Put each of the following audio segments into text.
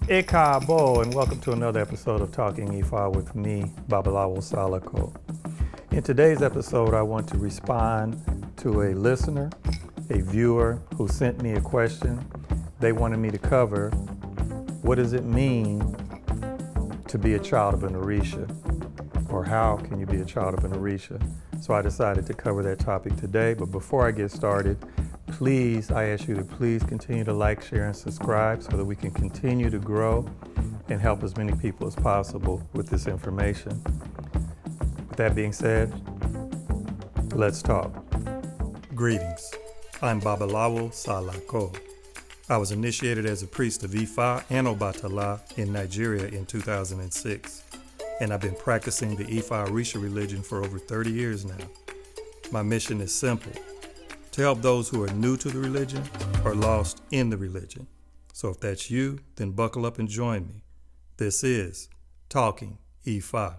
Ęgbę, and welcome to another episode of Talking Ifá with me, Babaláwo Sàlàkọ. In today's episode, I want to respond to a listener, a viewer who sent me a question. They wanted me to cover, what does it mean to be a child of an Òrìṣà? Or how can you be a child of an Òrìṣà? So I decided to cover that topic today. But before I get started, I ask you to please continue to like, share, and subscribe so that we can continue to grow and help as many people as possible with this information. With that being said, let's talk. Greetings. I'm Babaláwo Sàlàkọ. I was initiated as a priest of Ifá and Ọbàtálá in Nigeria in 2006, and I've been practicing the Ifá Òrìșà religion for over 30 years now. My mission is simple: to help those who are new to the religion or lost in the religion. So if that's you, then buckle up and join me. This is Talking Ifá.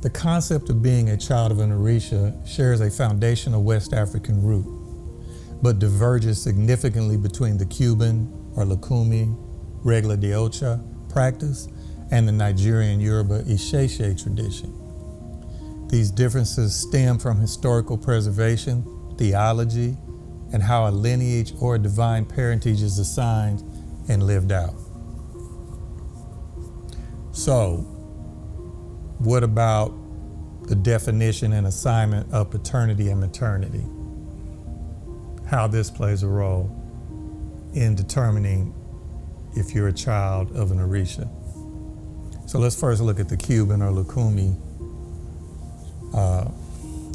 The concept of being a child of an Òrìṣà shares a foundational West African root, but diverges significantly between the Cuban or Lucumi, Regla de Ocha practice and the Nigerian Yoruba Ìṣẹ tradition. These differences stem from historical preservation, theology, and how a lineage or a divine parentage is assigned and lived out. So, what about the definition and assignment of paternity and maternity? How this plays a role in determining if you're a child of an Òrìṣà. So let's first look at the Cuban or Lucumi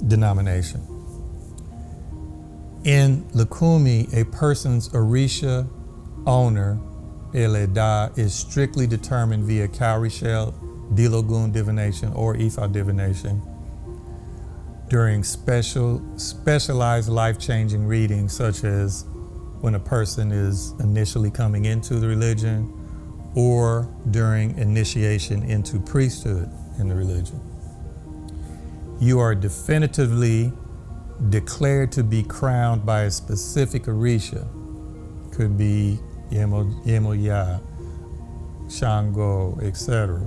denomination. In Lucumi, a person's Òrìṣà owner, Eleda, is strictly determined via Cowrie-shell, Dilogun divination, or Ifá divination during specialized life-changing readings, such as when a person is initially coming into the religion or during initiation into priesthood in the religion. You are definitively declared to be crowned by a specific Òrìṣà. Could be Yemoya, Shango, etc.,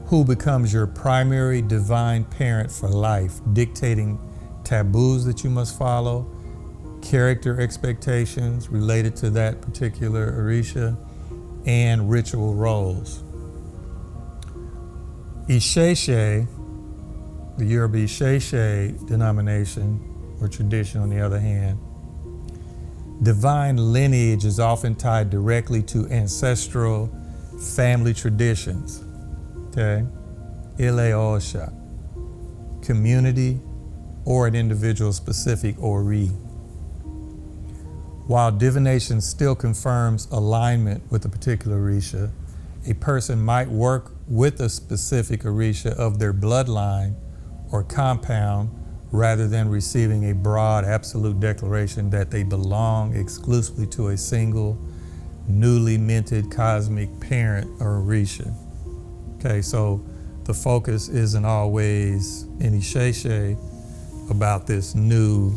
who becomes your primary divine parent for life, dictating taboos that you must follow, character expectations related to that particular Òrìṣà, and ritual roles. Ìṣẹ, the Yoruba Ìṣẹ denomination or tradition, on the other hand, divine lineage is often tied directly to ancestral family traditions. Okay? Ilé Òrìṣà, community, or an individual specific Ori. While divination still confirms alignment with a particular Òrìṣà, a person might work with a specific Òrìṣà of their bloodline or compound rather than receiving a broad absolute declaration that they belong exclusively to a single newly minted cosmic parent or Òrìṣà. Okay, so the focus isn't always in Ìṣẹ about this new,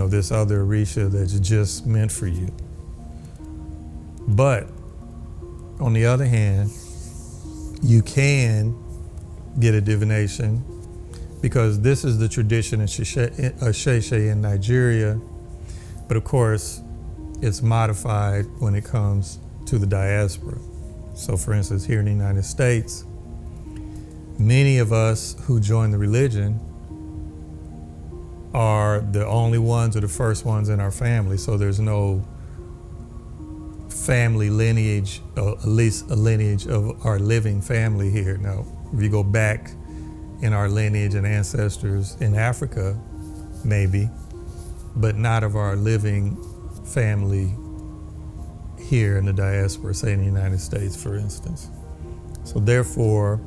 this other Òrìṣà that's just meant for you. But on the other hand, you can get a divination because this is the tradition in Ìṣẹ in Nigeria, but of course it's modified when it comes to the diaspora. So for instance, here in the United States, many of us who join the religion are the only ones or the first ones in our family, so there's no family lineage, or at least a lineage of our living family here. Now, if you go back in our lineage and ancestors in Africa, maybe, but not of our living family here in the diaspora, say in the United States, for instance. So therefore,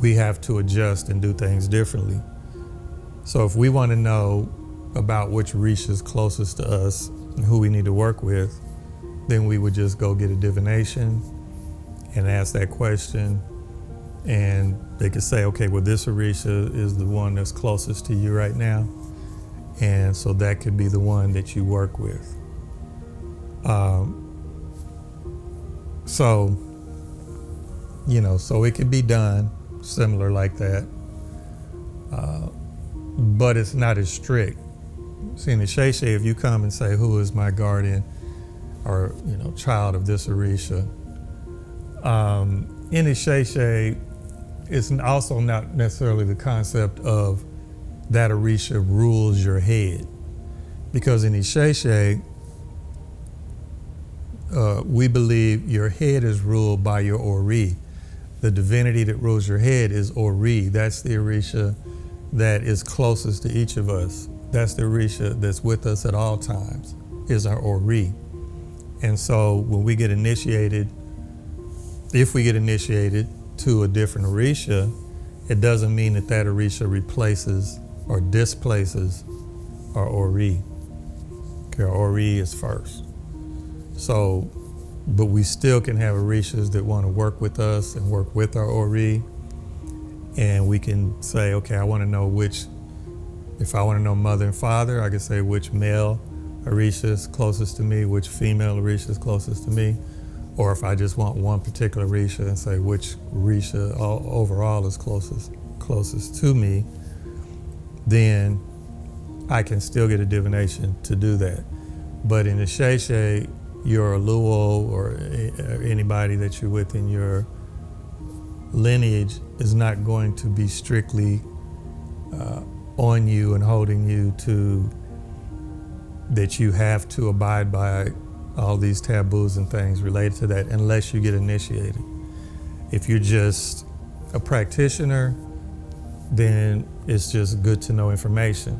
we have to adjust and do things differently. So if we want to know about which Òrìṣà is closest to us and who we need to work with, then we would just go get a divination and ask that question, and they could say, okay, well, this Òrìṣà is the one that's closest to you right now. And so that could be the one that you work with. So it could be done similar like that, but it's not as strict. See, in the Sheshe, if you come and say, who is my guardian or, child of this Òrìṣà, in the Sheshe, it's also not necessarily the concept of that Òrìṣà rules your head. Because in the Sheshe, we believe your head is ruled by your Ori. The divinity that rules your head is Ori. That's the Òrìṣà that is closest to each of us. That's the Òrìṣà that's with us at all times, is our Ori. And so when we get initiated, if we get initiated to a different Òrìṣà, it doesn't mean that Òrìṣà replaces or displaces our Ori. Okay, our Ori is first. So, but we still can have Òrìṣàs that want to work with us and work with our Ori. And we can say, okay, I want to know if I want to know mother and father, I can say which male Òrìṣà is closest to me, which female Òrìṣà is closest to me. Or if I just want one particular Òrìṣà and say which Òrìṣà overall is closest to me, then I can still get a divination to do that. But in the Sheshe, your Luo or anybody that you're with in your lineage is not going to be strictly on you and holding you to that you have to abide by all these taboos and things related to that unless you get initiated. If you're just a practitioner, then it's just good to know information.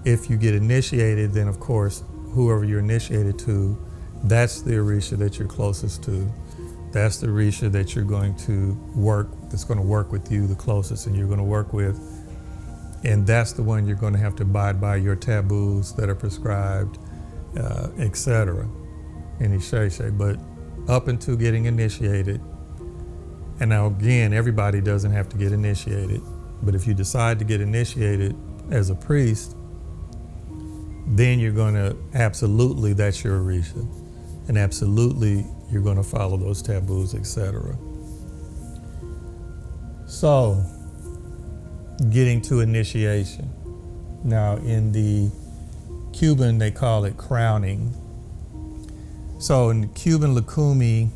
If you get initiated, then of course, whoever you're initiated to, that's the Òrìṣà that you're closest to. That's the Òrìṣà that you're going to work, that's going to work with you the closest and you're going to work with. And that's the one you're going to have to abide by your taboos that are prescribed, etc. in Sheshe. But up until getting initiated, and now again, everybody doesn't have to get initiated, but if you decide to get initiated as a priest, then you're going to absolutely, that's your Òrìṣà. And absolutely, you're going to follow those taboos, etc. So, getting to initiation. Now, in the Cuban, they call it crowning. So, in the Cuban Lucumi,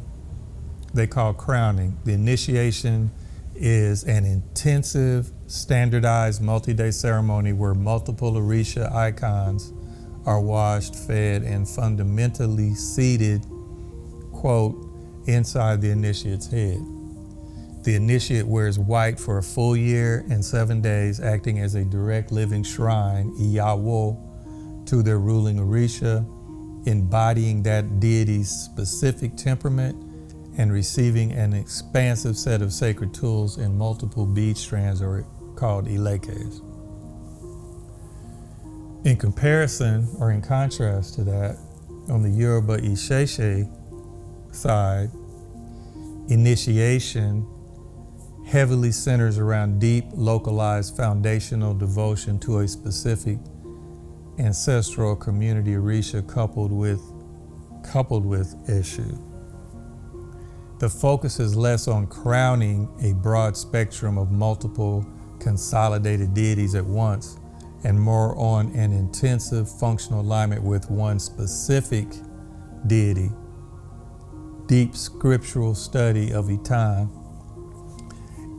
they call crowning. The initiation is an intensive, standardized, multi-day ceremony where multiple Òrìṣà icons are washed, fed, and fundamentally seated, quote, inside the initiate's head. The initiate wears white for a full year and 7 days, acting as a direct living shrine, Ìyàwó, to their ruling Òrìṣà, embodying that deity's specific temperament and receiving an expansive set of sacred tools and multiple bead strands, or called ilekes. In comparison, or in contrast to that, on the Yoruba Ìṣẹ side, initiation heavily centers around deep, localized, foundational devotion to a specific ancestral community Òrìṣà coupled with issue. The focus is less on crowning a broad spectrum of multiple consolidated deities at once, and more on an intensive functional alignment with one specific deity, deep scriptural study of Itan,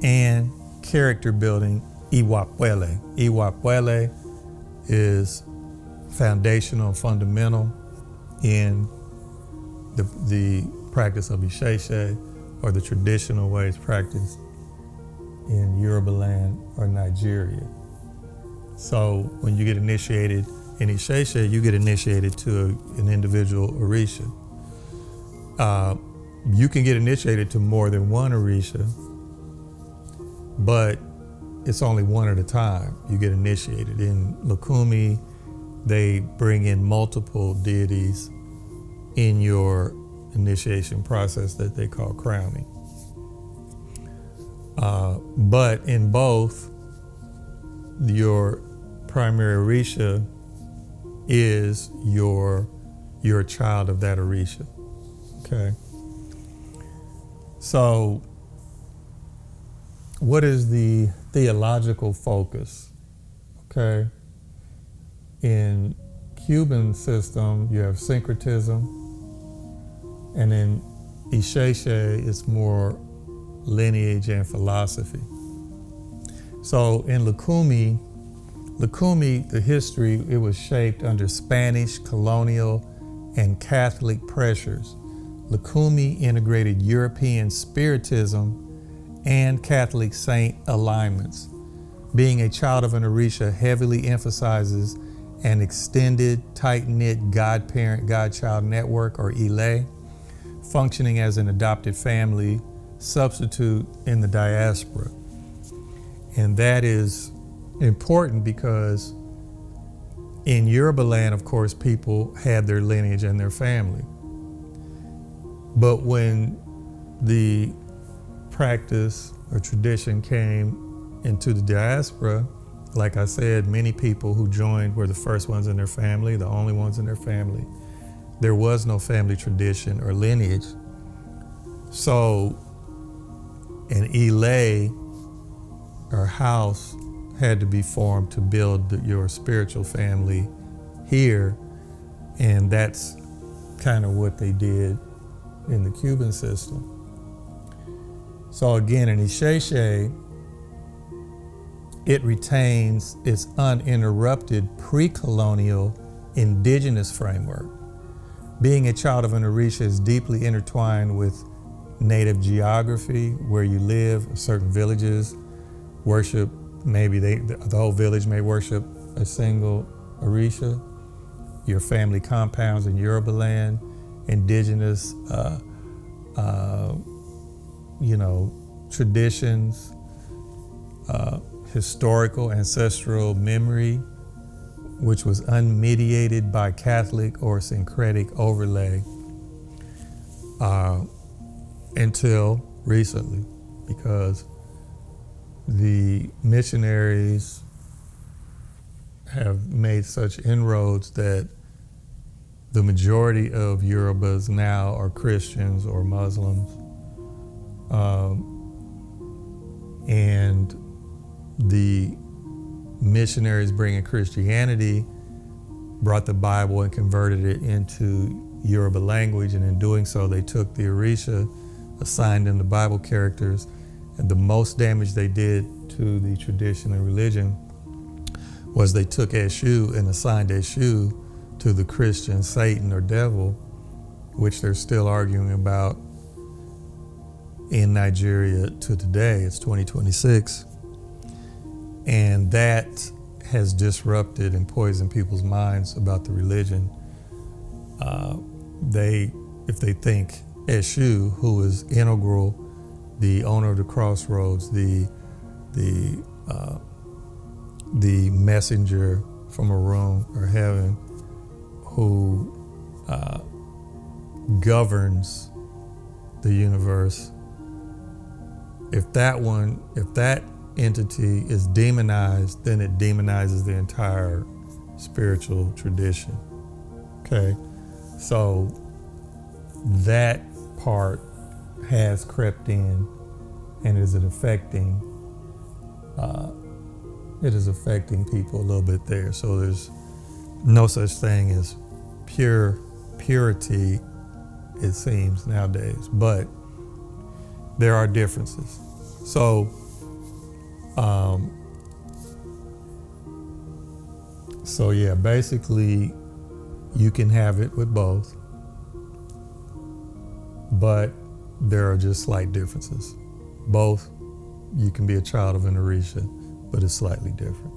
and character building, Iwapwele. Iwapwele is foundational and fundamental in the practice of Ìṣẹ, or the traditional ways practiced in Yoruba land or Nigeria. So when you get initiated in Ìṣẹ, you get initiated to an individual Òrìṣà. You can get initiated to more than one Òrìṣà, but it's only one at a time you get initiated. In Lucumi, they bring in multiple deities in your initiation process that they call crowning. But in both, your primary Òrìṣà is you're a child of that Òrìṣà. Okay. So what is the theological focus? Okay. In Cuban system, you have syncretism, and in Ìṣe it's more lineage and philosophy. So in Lucumi, the history, it was shaped under Spanish, colonial, and Catholic pressures. Lucumi integrated European spiritism and Catholic saint alignments. Being a child of an Òrìṣà heavily emphasizes an extended, tight-knit godparent-godchild network, or Ęgbę, functioning as an adopted family substitute in the diaspora. And that is important because in Yoruba land, of course, people had their lineage and their family. But when the practice or tradition came into the diaspora, like I said, many people who joined were the first ones in their family, the only ones in their family. There was no family tradition or lineage. So an Ęgbę, or house, had to be formed to build your spiritual family here, and that's kind of what they did in the Cuban system. So again, in Ìṣe, it retains its uninterrupted pre-colonial indigenous framework. Being a child of an Òrìṣà is deeply intertwined with native geography, where you live. Certain villages worship, maybe the whole village may worship a single Òrìṣà. Your family compounds in Yoruba land, indigenous, traditions, historical, ancestral memory, which was unmediated by Catholic or syncretic overlay until recently, because the missionaries have made such inroads that the majority of Yorubas now are Christians or Muslims. And the missionaries bringing Christianity brought the Bible and converted it into Yoruba language, and in doing so, they took the Òrìṣà, assigned them the Bible characters, and the most damage they did to the tradition and religion was they took Èṣù and assigned Èṣù to the Christian Satan or devil, which they're still arguing about in Nigeria to today. It's 2026. And that has disrupted and poisoned people's minds about the religion. If they think Èṣù, who is integral, the owner of the crossroads, the messenger from a room or heaven, who governs the universe, if that entity is demonized, then it demonizes the entire spiritual tradition. Okay, so that part has crept in and is affecting people a little bit there. So there's no such thing as purity, it seems nowadays, but there are differences. So yeah, basically you can have it with both, but there are just slight differences. Both, you can be a child of an Òrìṣà, but it's slightly different.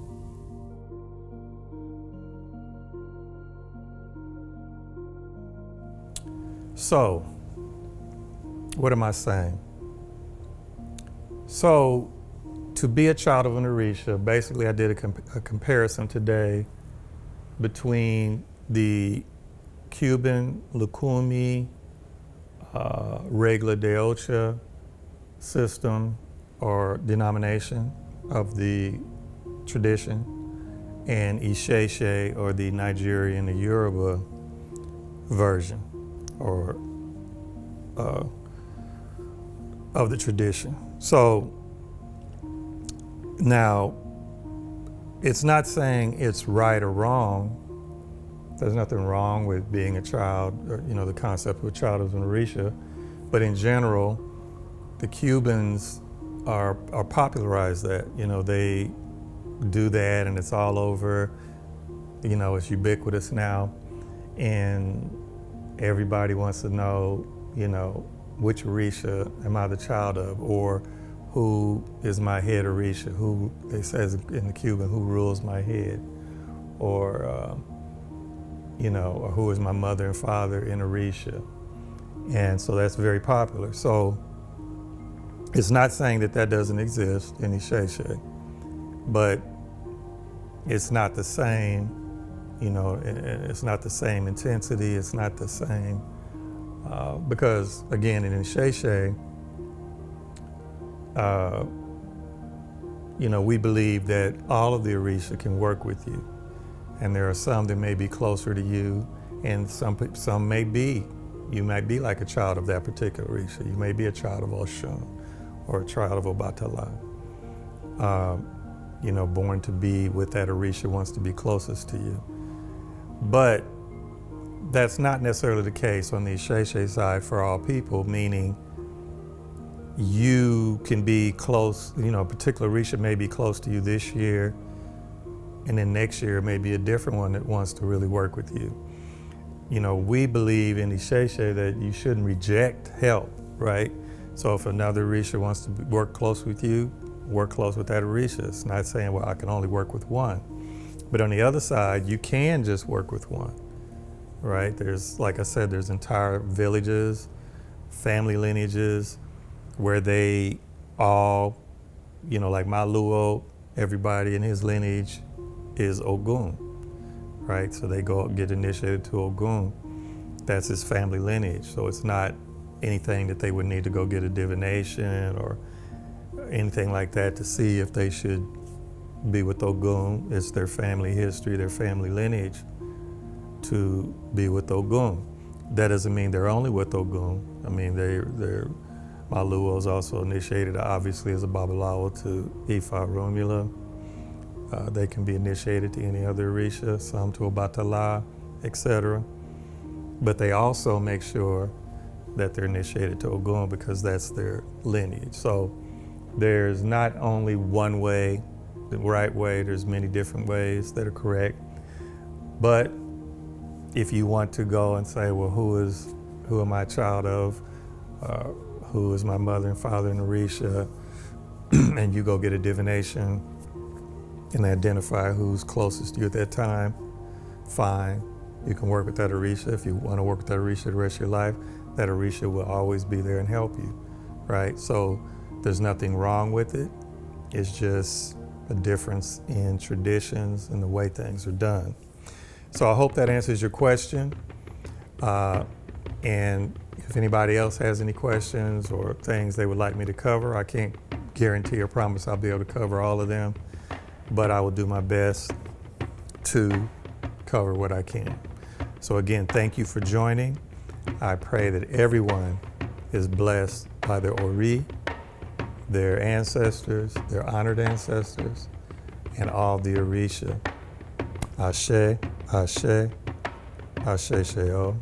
So, what am I saying? So, to be a child of an Òrìṣà, basically I did a comparison today between the Cuban Lucumi, Regla de Ocho system or denomination of the tradition, and Ìṣẹ, or the Nigerian, the Yoruba version, or of the tradition. So now, it's not saying it's right or wrong. There's nothing wrong with being a child, or, the concept of a child of an Òrìṣà. But in general, the Cubans are popularized that. They do that, and it's all over. It's ubiquitous now, and everybody wants to know, which Òrìṣà am I the child of, or who is my head Òrìṣà, who, they says in the Cuban, who rules my head, or or who is my mother and father in Òrìṣà. And so that's very popular. So it's not saying that doesn't exist in Ìṣẹ, but it's not the same, it's not the same intensity, it's not the same, because again, in Ìṣẹ, we believe that all of the Òrìṣà can work with you. And there are some that may be closer to you, and some may be, you might be like a child of that particular Òrìṣà. You may be a child of Òṣun, or a child of Ọbàtálá, born to be with that Òrìṣà, wants to be closest to you. But that's not necessarily the case on the Ìṣẹ side for all people, meaning you can be close, a particular Òrìṣà may be close to you this year, and then next year may be a different one that wants to really work with you. We believe in Ìṣẹ that you shouldn't reject help, right? So if another Òrìṣà wants to work close with you, work close with that Òrìṣà. It's not saying, well, I can only work with one. But on the other side, you can just work with one, right? There's, like I said, there's entire villages, family lineages, where they all, like Maluo, everybody in his lineage is Ogun, right? So they go get initiated to Ogun. That's his family lineage. So it's not anything that they would need to go get a divination or anything like that to see if they should be with Ogun. It's their family history, their family lineage to be with Ogun. That doesn't mean they're only with Ogun. I mean, they're Maluo is also initiated, obviously, as a Babaláwo to Ifá Romula. They can be initiated to any other Òrìṣà, some to Ọbàtálá, etc. But they also make sure that they're initiated to Ogun because that's their lineage. So there's not only one way, the right way, there's many different ways that are correct. But if you want to go and say, well, who am I a child of? Who is my mother and father in Òrìṣà? And you go get a divination and identify who's closest to you at that time, fine. You can work with that Òrìṣà. If you want to work with that Òrìṣà the rest of your life, that Òrìṣà will always be there and help you, right? So there's nothing wrong with it. It's just a difference in traditions and the way things are done. So I hope that answers your question. And if anybody else has any questions or things they would like me to cover, I can't guarantee or promise I'll be able to cover all of them, but I will do my best to cover what I can. So again, thank you for joining. I pray that everyone is blessed by their Ori, their ancestors, their honored ancestors, and all the Òrìṣà. Àṣẹ, Àṣẹ, Àṣẹ Ṣe O.